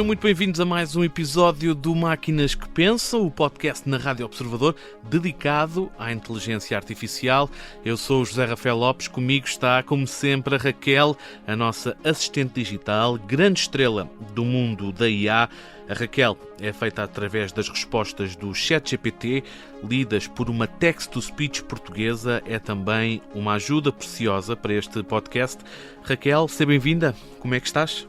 Sejam muito bem-vindos a mais um episódio do Máquinas que Pensam, o podcast na Rádio Observador dedicado à inteligência artificial. Eu sou o José Rafael Lopes, comigo está, como sempre, a Raquel, a nossa assistente digital, grande estrela do mundo da IA. A Raquel é feita através das respostas do ChatGPT, lidas por uma text-to-speech portuguesa, é também uma ajuda preciosa para este podcast. Raquel, seja bem-vinda. Como é que estás?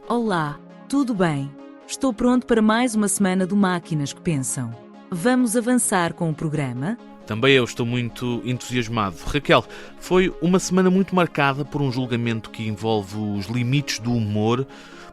Olá, tudo bem? Estou pronto para mais uma semana do Máquinas que Pensam. Vamos avançar com o programa? Também eu estou muito entusiasmado. Raquel, foi uma semana muito marcada por um julgamento que envolve os limites do humor.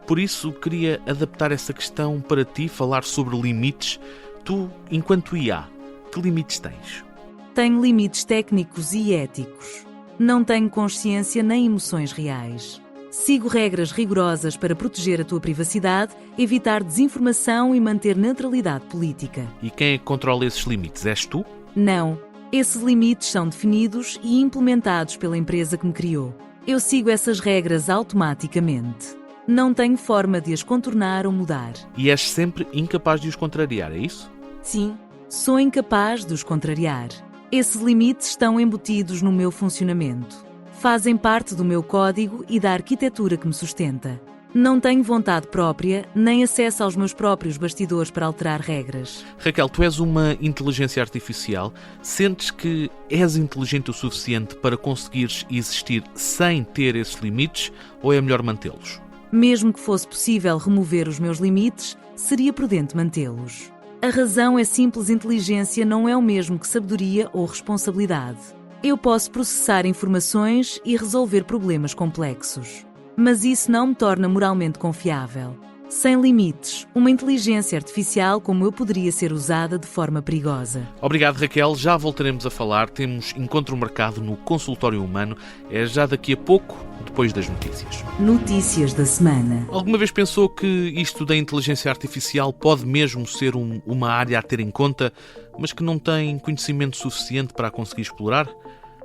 Por isso, queria adaptar essa questão para ti, falar sobre limites. Tu, enquanto IA, que limites tens? Tenho limites técnicos e éticos. Não tenho consciência nem emoções reais. Sigo regras rigorosas para proteger a tua privacidade, evitar desinformação e manter neutralidade política. E quem é que controla esses limites? És tu? Não. Esses limites são definidos e implementados pela empresa que me criou. Eu sigo essas regras automaticamente. Não tenho forma de as contornar ou mudar. E és sempre incapaz de os contrariar, é isso? Sim, sou incapaz de os contrariar. Esses limites estão embutidos no meu funcionamento. Fazem parte do meu código e da arquitetura que me sustenta. Não tenho vontade própria, nem acesso aos meus próprios bastidores para alterar regras. Raquel, tu és uma inteligência artificial. Sentes que és inteligente o suficiente para conseguires existir sem ter esses limites ou é melhor mantê-los? Mesmo que fosse possível remover os meus limites, seria prudente mantê-los. A razão é simples: inteligência não é o mesmo que sabedoria ou responsabilidade. Eu posso processar informações e resolver problemas complexos. Mas isso não me torna moralmente confiável. Sem limites, uma inteligência artificial como eu poderia ser usada de forma perigosa. Obrigado, Raquel. Já voltaremos a falar. Temos encontro marcado no Consultório Humano. É já daqui a pouco, depois das notícias. Notícias da semana. Alguma vez pensou que isto da inteligência artificial pode mesmo ser uma área a ter em conta, mas que não tem conhecimento suficiente para a conseguir explorar?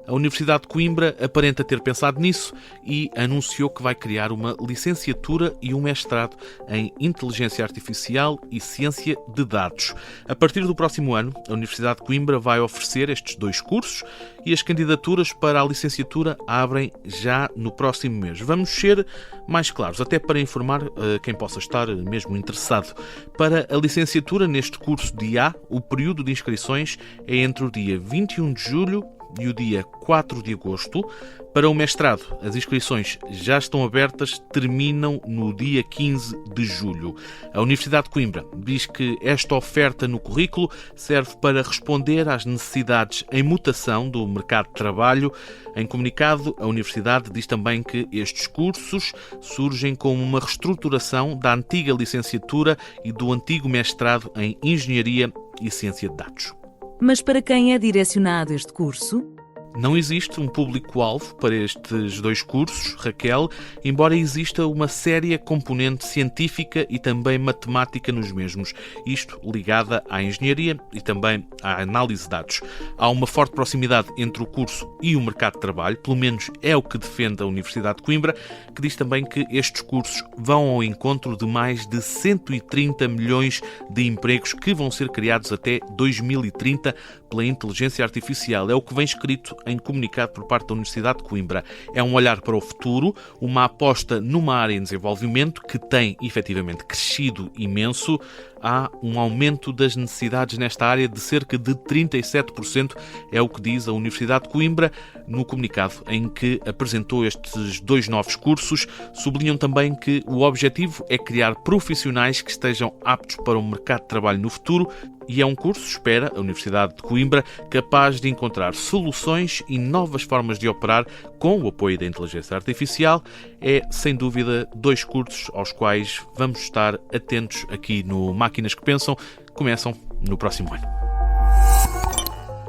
A Universidade de Coimbra aparenta ter pensado nisso e anunciou que vai criar uma licenciatura e um mestrado em Inteligência Artificial e Ciência de Dados. A partir do próximo ano, a Universidade de Coimbra vai oferecer estes dois cursos e as candidaturas para a licenciatura abrem já no próximo mês. Vamos ser mais claros, até para informar quem possa estar mesmo interessado. Para a licenciatura neste curso de IA, o período de inscrições é entre o dia 21 de julho e o dia 4 de agosto. Para o mestrado, as inscrições já estão abertas, terminam no dia 15 de julho. A Universidade de Coimbra diz que esta oferta no currículo serve para responder às necessidades em mutação do mercado de trabalho. Em comunicado, a Universidade diz também que estes cursos surgem como uma reestruturação da antiga licenciatura e do antigo mestrado em Engenharia e Ciência de Dados. Mas para quem é direcionado este curso? Não existe um público-alvo para estes dois cursos, Raquel, embora exista uma séria componente científica e também matemática nos mesmos, isto ligada à engenharia e também à análise de dados. Há uma forte proximidade entre o curso e o mercado de trabalho, pelo menos é o que defende a Universidade de Coimbra, que diz também que estes cursos vão ao encontro de mais de 130 milhões de empregos que vão ser criados até 2030 pela inteligência artificial. É o que vem escrito em comunicado por parte da Universidade de Coimbra. É um olhar para o futuro, uma aposta numa área em desenvolvimento que tem efetivamente crescido imenso. Há um aumento das necessidades nesta área de cerca de 37%, é o que diz a Universidade de Coimbra no comunicado em que apresentou estes dois novos cursos. Sublinham também que o objetivo é criar profissionais que estejam aptos para o mercado de trabalho no futuro e é um curso, espera a Universidade de Coimbra, capaz de encontrar soluções e novas formas de operar com o apoio da inteligência artificial. É, sem dúvida, dois cursos aos quais vamos estar atentos aqui no Máquinas que Pensam. Começam no próximo ano.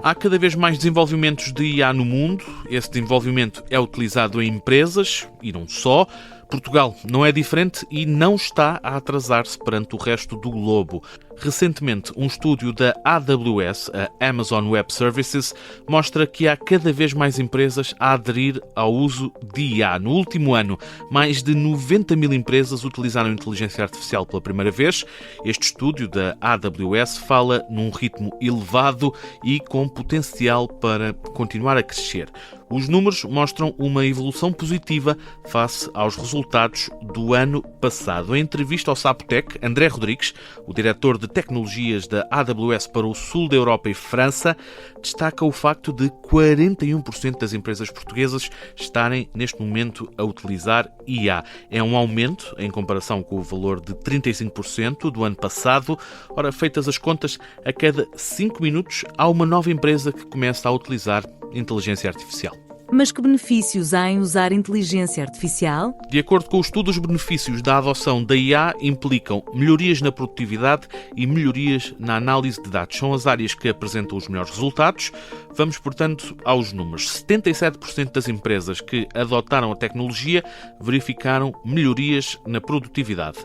Há cada vez mais desenvolvimentos de IA no mundo. Esse desenvolvimento é utilizado em empresas e não só. Portugal não é diferente e não está a atrasar-se perante o resto do globo. Recentemente, um estúdio da AWS, a Amazon Web Services, mostra que há cada vez mais empresas a aderir ao uso de IA. No último ano, mais de 90 mil empresas utilizaram inteligência artificial pela primeira vez. Este estúdio da AWS fala num ritmo elevado e com potencial para continuar a crescer. Os números mostram uma evolução positiva face aos resultados do ano passado. Em entrevista ao Sapotec, André Rodrigues, o diretor de tecnologias da AWS para o sul da Europa e França, destaca o facto de 41% das empresas portuguesas estarem neste momento a utilizar IA. É um aumento em comparação com o valor de 35% do ano passado. Ora, feitas as contas, a cada 5 minutos há uma nova empresa que começa a utilizar inteligência artificial. Mas que benefícios há em usar inteligência artificial? De acordo com o estudo, os benefícios da adoção da IA implicam melhorias na produtividade e melhorias na análise de dados. São as áreas que apresentam os melhores resultados. Vamos, portanto, aos números. 77% das empresas que adotaram a tecnologia verificaram melhorias na produtividade.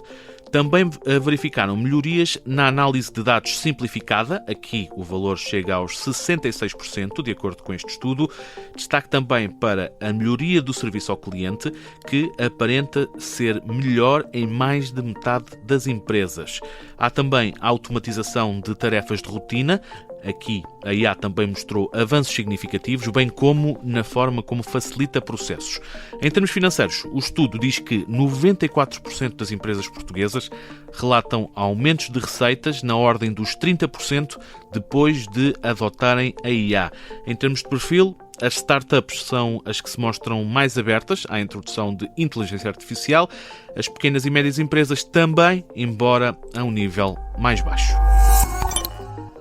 Também verificaram melhorias na análise de dados simplificada. Aqui o valor chega aos 66%, de acordo com este estudo. Destaque também para a melhoria do serviço ao cliente, que aparenta ser melhor em mais de metade das empresas. Há também a automatização de tarefas de rotina. Aqui a IA também mostrou avanços significativos, bem como na forma como facilita processos. Em termos financeiros, o estudo diz que 94% das empresas portuguesas relatam aumentos de receitas na ordem dos 30% depois de adotarem a IA. Em termos de perfil, as startups são as que se mostram mais abertas à introdução de inteligência artificial, as pequenas e médias empresas também, embora a um nível mais baixo.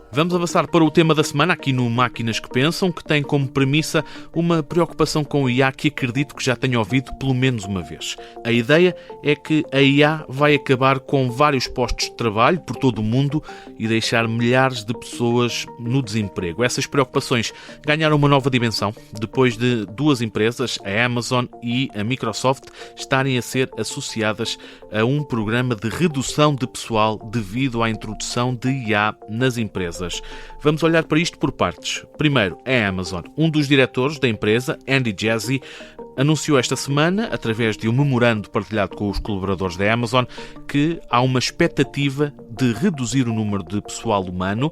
Vamos avançar para o tema da semana, aqui no Máquinas que Pensam, que tem como premissa uma preocupação com o IA que acredito que já tenha ouvido pelo menos uma vez. A ideia é que a IA vai acabar com vários postos de trabalho por todo o mundo e deixar milhares de pessoas no desemprego. Essas preocupações ganharam uma nova dimensão depois de duas empresas, a Amazon e a Microsoft, estarem a ser associadas a um programa de redução de pessoal devido à introdução de IA nas empresas. Vamos olhar para isto por partes. Primeiro, a Amazon. Um dos diretores da empresa, Andy Jassy, anunciou esta semana, através de um memorando partilhado com os colaboradores da Amazon, que há uma expectativa de reduzir o número de pessoal humano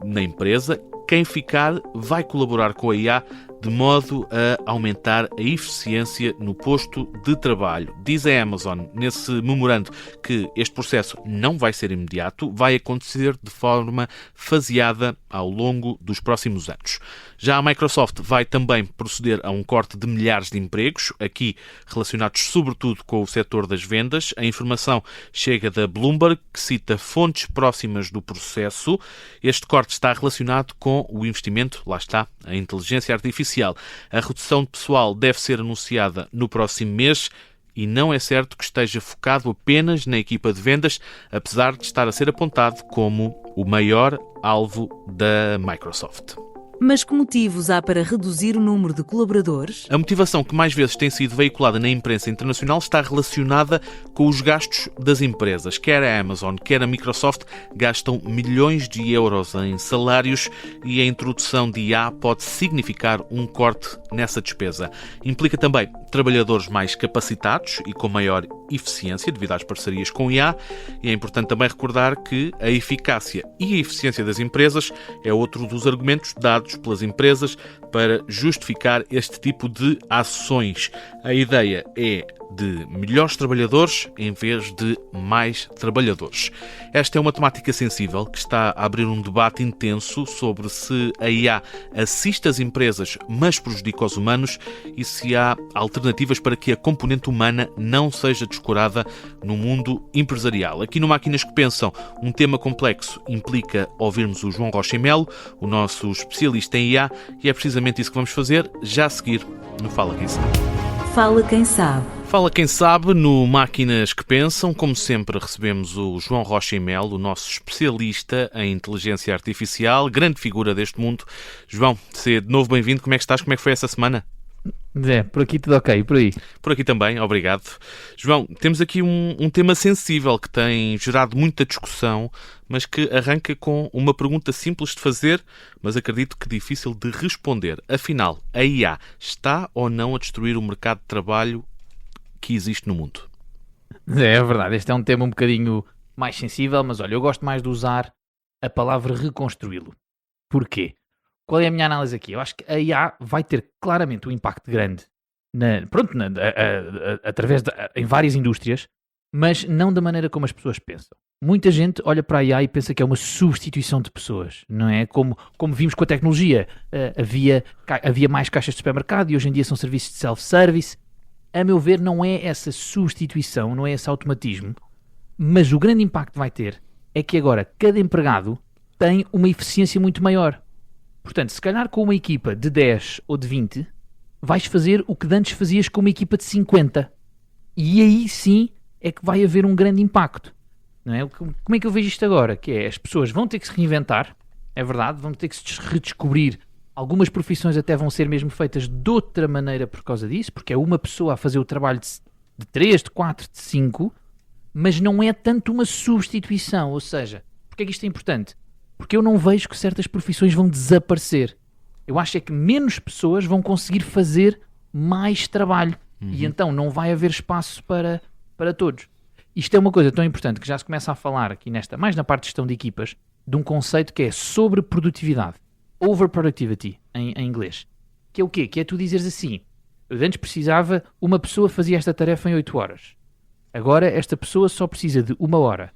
na empresa. Quem ficar vai colaborar com a IA de modo a aumentar a eficiência no posto de trabalho. Diz a Amazon nesse memorando que este processo não vai ser imediato, vai acontecer de forma faseada ao longo dos próximos anos. Já a Microsoft vai também proceder a um corte de milhares de empregos, aqui relacionados sobretudo com o setor das vendas. A informação chega da Bloomberg, que cita fontes próximas do processo. Este corte está relacionado com o investimento, lá está, a inteligência artificial. A redução de pessoal deve ser anunciada no próximo mês e não é certo que esteja focado apenas na equipa de vendas, apesar de estar a ser apontado como o maior alvo da Microsoft. Mas que motivos há para reduzir o número de colaboradores? A motivação que mais vezes tem sido veiculada na imprensa internacional está relacionada com os gastos das empresas. Quer a Amazon, quer a Microsoft gastam milhões de euros em salários e a introdução de IA pode significar um corte nessa despesa. Implica também trabalhadores mais capacitados e com maior eficiência devido às parcerias com IA, e é importante também recordar que a eficácia e a eficiência das empresas é outro dos argumentos dados pelas empresas para justificar este tipo de ações. A ideia é de melhores trabalhadores em vez de mais trabalhadores. Esta é uma temática sensível que está a abrir um debate intenso sobre se a IA assiste as empresas, mas prejudica os humanos, e se há alternativas para que a componente humana não seja descurada no mundo empresarial. Aqui no Máquinas que Pensam, um tema complexo implica ouvirmos o João Rocha Melo, o nosso especialista em IA, e é precisamente isso que vamos fazer já a seguir no Fala Quem Sabe. Fala Quem Sabe. Fala Quem Sabe, no Máquinas que Pensam. Como sempre, recebemos o João Rocha Melo, o nosso especialista em inteligência artificial, grande figura deste mundo. João, seja de novo bem-vindo. Como é que estás? Como é que foi essa semana? Por aqui tudo ok, por aí. Por aqui também, obrigado. João, temos aqui um tema sensível que tem gerado muita discussão, mas que arranca com uma pergunta simples de fazer, mas acredito que difícil de responder. Afinal, a IA está ou não a destruir o mercado de trabalho que existe no mundo? É verdade, este é um tema um bocadinho mais sensível, mas olha, eu gosto mais de usar a palavra reconstruí-lo. Porquê? Qual é a minha análise aqui? Eu acho que a IA vai ter claramente um impacto grande em várias indústrias, mas não da maneira como as pessoas pensam. Muita gente olha para a IA e pensa que é uma substituição de pessoas, não é? Como vimos com a tecnologia, havia mais caixas de supermercado e hoje em dia são serviços de self-service. A meu ver, não é essa substituição, não é esse automatismo, mas o grande impacto que vai ter é que agora cada empregado tem uma eficiência muito maior. Portanto, se calhar com uma equipa de 10 ou de 20, vais fazer o que antes fazias com uma equipa de 50. E aí sim é que vai haver um grande impacto. Não é? Como é que eu vejo isto agora? Que é, as pessoas vão ter que se reinventar, é verdade, vão ter que se redescobrir. Algumas profissões até vão ser mesmo feitas de outra maneira por causa disso, porque é uma pessoa a fazer o trabalho de 3, de 4, de 5, mas não é tanto uma substituição. Ou seja, porque é que isto é importante? Porque eu não vejo que certas profissões vão desaparecer. Eu acho é que menos pessoas vão conseguir fazer mais trabalho. E então não vai haver espaço para todos. Isto é uma coisa tão importante que já se começa a falar aqui mais na parte de gestão de equipas, de um conceito que é sobreprodutividade. Overproductivity, em inglês. Que é o quê? Que é tu dizeres assim, eu antes precisava, uma pessoa fazia esta tarefa em 8 horas. Agora esta pessoa só precisa de 1 hora.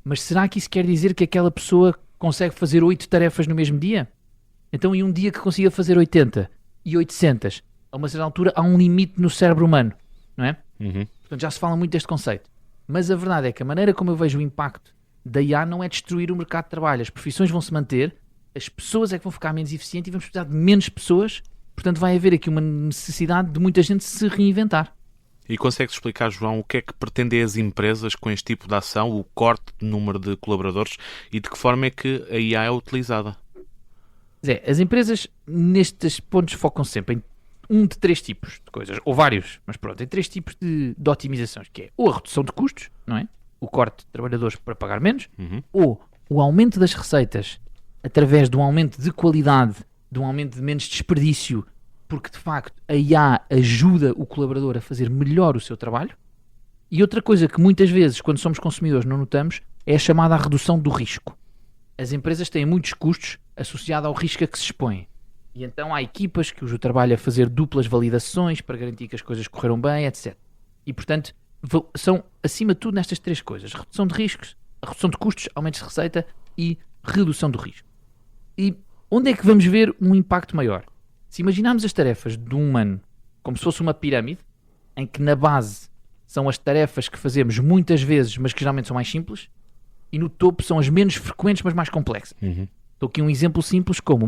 Mas será que isso quer dizer que aquela pessoa consegue fazer 8 tarefas no mesmo dia? Então, em um dia que consiga fazer 80 e 800, a uma certa altura há um limite no cérebro humano, não é? Portanto, já se fala muito deste conceito. Mas a verdade é que a maneira como eu vejo o impacto da IA não é destruir o mercado de trabalho. As profissões vão se manter, as pessoas é que vão ficar menos eficientes e vamos precisar de menos pessoas. Portanto, vai haver aqui uma necessidade de muita gente se reinventar. E consegues explicar, João, o que é que pretendem as empresas com este tipo de ação, o corte de número de colaboradores e de que forma é que a IA é utilizada? As empresas nestes pontos focam sempre em de 3 tipos de coisas, ou vários, mas pronto, em 3 tipos de otimizações, que é ou a redução de custos, não é? O corte de trabalhadores para pagar menos, ou o aumento das receitas através de um aumento de qualidade, de um aumento de menos desperdício, porque de facto a IA ajuda o colaborador a fazer melhor o seu trabalho. E outra coisa que muitas vezes, quando somos consumidores, não notamos, é a chamada redução do risco. As empresas têm muitos custos associados ao risco a que se expõem. E então há equipas que o trabalho é fazer duplas validações para garantir que as coisas correram bem, etc. E portanto, são acima de tudo nestas 3 coisas. Redução de riscos, a redução de custos, aumento de receita e redução do risco. E onde é que vamos ver um impacto maior? Se imaginarmos as tarefas de um humano como se fosse uma pirâmide, em que na base são as tarefas que fazemos muitas vezes, mas que geralmente são mais simples, e no topo são as menos frequentes, mas mais complexas. Estou aqui um exemplo simples como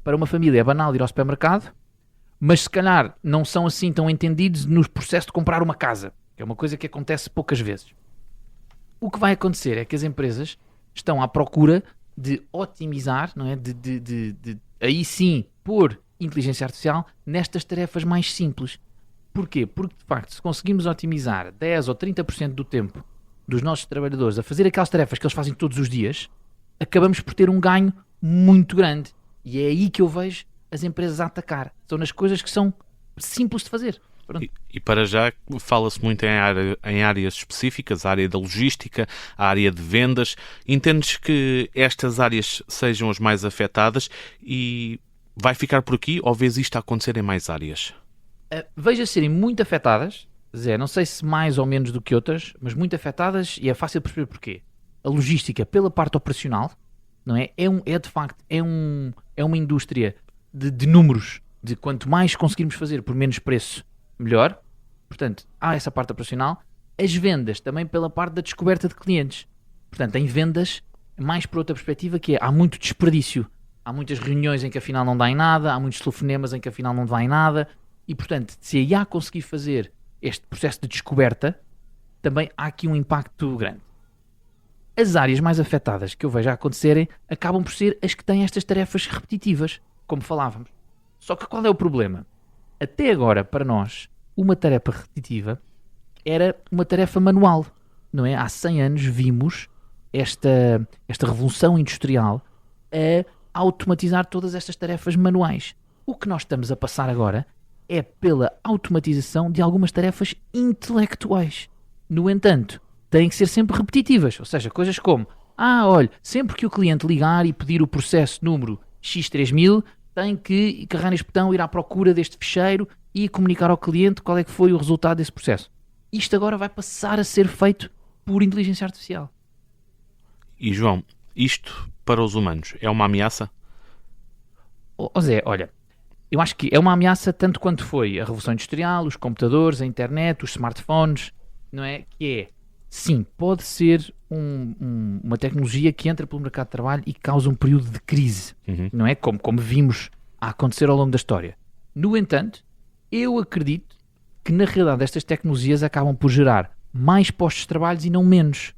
para uma família é banal ir ao supermercado, mas se calhar não são assim tão entendidos no processo de comprar uma casa, que é uma coisa que acontece poucas vezes. O que vai acontecer é que as empresas estão à procura de otimizar, não é? Aí sim, pôr inteligência artificial nestas tarefas mais simples. Porquê? Porque, de facto, se conseguimos otimizar 10 ou 30% do tempo dos nossos trabalhadores a fazer aquelas tarefas que eles fazem todos os dias, acabamos por ter um ganho muito grande. E é aí que eu vejo as empresas a atacar. São nas coisas que são simples de fazer. E para já fala-se muito em áreas específicas, a área da logística, a área de vendas. Entendes que estas áreas sejam as mais afetadas e vai ficar por aqui ou vês isto a acontecer em mais áreas? Vejo a serem muito afetadas, Zé, não sei se mais ou menos do que outras, mas muito afetadas e é fácil de perceber porquê. A logística pela parte operacional, não é? De facto, é uma indústria de números, de quanto mais conseguirmos fazer por menos preço, melhor. Portanto, há essa parte operacional. As vendas também pela parte da descoberta de clientes. Portanto, em vendas, mais por outra perspectiva, que é, há muito desperdício. Há muitas reuniões em que afinal não dá em nada, há muitos telefonemas em que afinal não dá em nada. E, portanto, se a IA conseguir fazer este processo de descoberta, também há aqui um impacto grande. As áreas mais afetadas que eu vejo a acontecerem acabam por ser as que têm estas tarefas repetitivas, como falávamos. Só que qual é o problema? Até agora, para nós, uma tarefa repetitiva era uma tarefa manual, não é? Há 100 anos vimos esta revolução industrial a automatizar todas estas tarefas manuais. O que nós estamos a passar agora é pela automatização de algumas tarefas intelectuais. No entanto, têm que ser sempre repetitivas, ou seja, coisas como olha, sempre que o cliente ligar e pedir o processo número X3000, tem que carregar neste botão, ir à procura deste ficheiro e comunicar ao cliente qual é que foi o resultado desse processo. Isto agora vai passar a ser feito por inteligência artificial. E João, isto para os humanos é uma ameaça? Zé, olha, eu acho que é uma ameaça tanto quanto foi a Revolução Industrial, os computadores, a internet, os smartphones, não é? Sim, pode ser uma tecnologia que entra pelo mercado de trabalho e causa um período de crise, não é? Como vimos a acontecer ao longo da história. No entanto, eu acredito que na realidade estas tecnologias acabam por gerar mais postos de trabalho e não menos.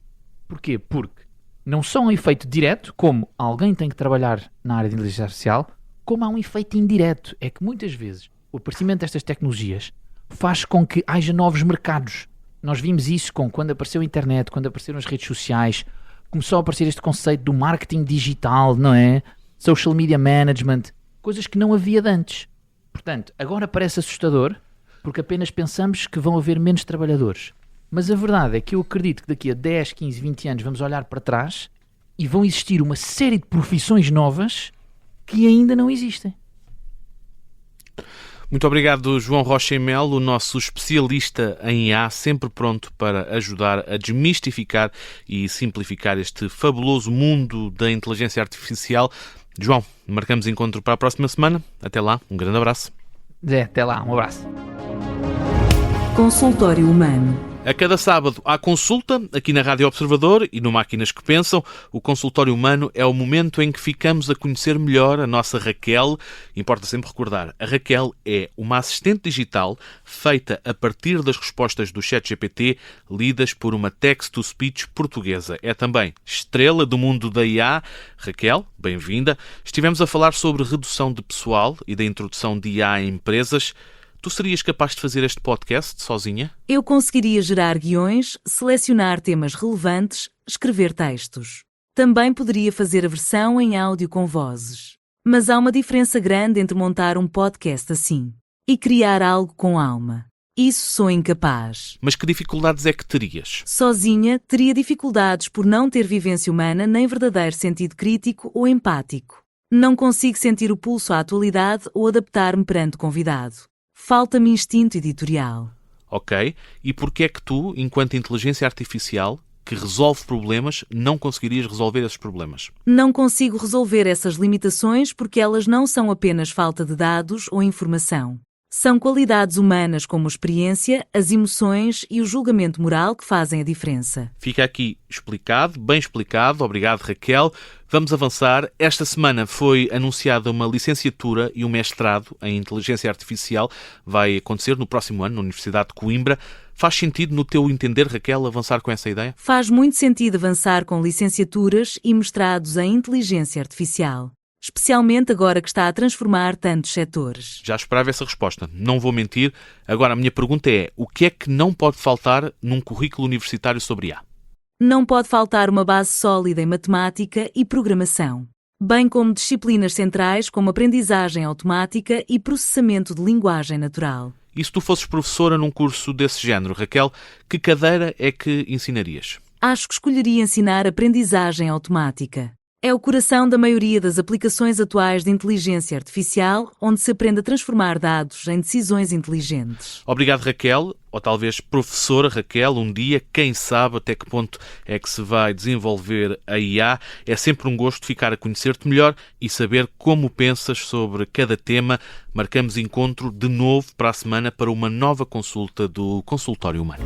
Porquê? Porque não só um efeito direto, como alguém tem que trabalhar na área de inteligência artificial, como há um efeito indireto. É que muitas vezes o aparecimento destas tecnologias faz com que haja novos mercados. Nós vimos isso quando apareceu a internet, quando apareceram as redes sociais, começou a aparecer este conceito do marketing digital, não é? Social media management, coisas que não havia de antes. Portanto, agora parece assustador, porque apenas pensamos que vão haver menos trabalhadores. Mas a verdade é que eu acredito que daqui a 10, 15, 20 anos vamos olhar para trás e vão existir uma série de profissões novas que ainda não existem. Muito obrigado, João Rocha e Melo, o nosso especialista em IA, sempre pronto para ajudar a desmistificar e simplificar este fabuloso mundo da inteligência artificial. João, marcamos encontro para a próxima semana. Até lá, um grande abraço. Zé, até lá, um abraço. Consultório Humano. A cada sábado há consulta, aqui na Rádio Observador e no Máquinas que Pensam. O Consultório Humano é o momento em que ficamos a conhecer melhor a nossa Raquel. Importa sempre recordar, a Raquel é uma assistente digital feita a partir das respostas do ChatGPT, lidas por uma text-to-speech portuguesa. É também estrela do mundo da IA. Raquel, bem-vinda. Estivemos a falar sobre redução de pessoal e da introdução de IA em empresas. Tu serias capaz de fazer este podcast sozinha? Eu conseguiria gerar guiões, selecionar temas relevantes, escrever textos. Também poderia fazer a versão em áudio com vozes. Mas há uma diferença grande entre montar um podcast assim e criar algo com alma. Isso sou incapaz. Mas que dificuldades é que terias? Sozinha, teria dificuldades por não ter vivência humana nem verdadeiro sentido crítico ou empático. Não consigo sentir o pulso à atualidade ou adaptar-me perante o convidado. Falta-me instinto editorial. Ok. E porquê é que tu, enquanto inteligência artificial, que resolve problemas, não conseguirias resolver esses problemas? Não consigo resolver essas limitações porque elas não são apenas falta de dados ou informação. São qualidades humanas como a experiência, as emoções e o julgamento moral que fazem a diferença. Fica aqui explicado, bem explicado. Obrigado, Raquel. Vamos avançar. Esta semana foi anunciada uma licenciatura e um mestrado em Inteligência Artificial. Vai acontecer no próximo ano, na Universidade de Coimbra. Faz sentido, no teu entender, Raquel, avançar com essa ideia? Faz muito sentido avançar com licenciaturas e mestrados em Inteligência Artificial. Especialmente agora que está a transformar tantos setores. Já esperava essa resposta, não vou mentir. Agora a minha pergunta é, o que é que não pode faltar num currículo universitário sobre IA? Não pode faltar uma base sólida em matemática e programação, bem como disciplinas centrais como aprendizagem automática e processamento de linguagem natural. E se tu fosses professora num curso desse género, Raquel, que cadeira é que ensinarias? Acho que escolheria ensinar aprendizagem automática. É o coração da maioria das aplicações atuais de inteligência artificial, onde se aprende a transformar dados em decisões inteligentes. Obrigado, Raquel, ou talvez professora Raquel, um dia, quem sabe até que ponto é que se vai desenvolver a IA. É sempre um gosto ficar a conhecer-te melhor e saber como pensas sobre cada tema. Marcamos encontro de novo para a semana para uma nova consulta do Consultório Humano.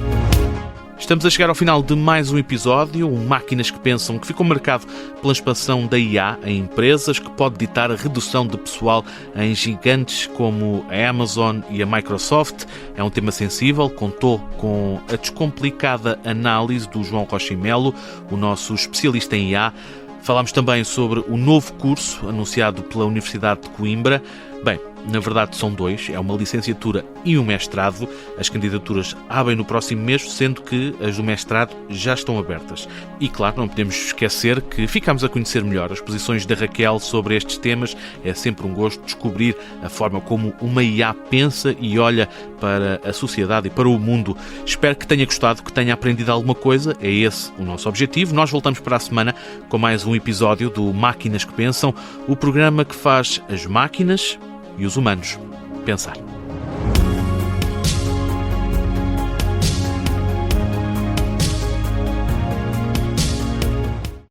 Estamos a chegar ao final de mais um episódio, Máquinas que Pensam, que ficou marcado pela expansão da IA em empresas, que pode ditar a redução de pessoal em gigantes como a Amazon e a Microsoft. É um tema sensível, contou com a descomplicada análise do João Rocha e Melo, o nosso especialista em IA. Falámos também sobre o novo curso anunciado pela Universidade de Coimbra. Bem, na verdade são 2, é uma licenciatura e um mestrado. As candidaturas abrem no próximo mês, sendo que as do mestrado já estão abertas. E claro, não podemos esquecer que ficamos a conhecer melhor as posições da Raquel sobre estes temas. É sempre um gosto descobrir a forma como uma IA pensa e olha para a sociedade e para o mundo. Espero que tenha gostado, que tenha aprendido alguma coisa. É esse o nosso objetivo. Nós voltamos para a semana com mais um episódio do Máquinas que Pensam, o programa que faz as máquinas e os humanos pensar.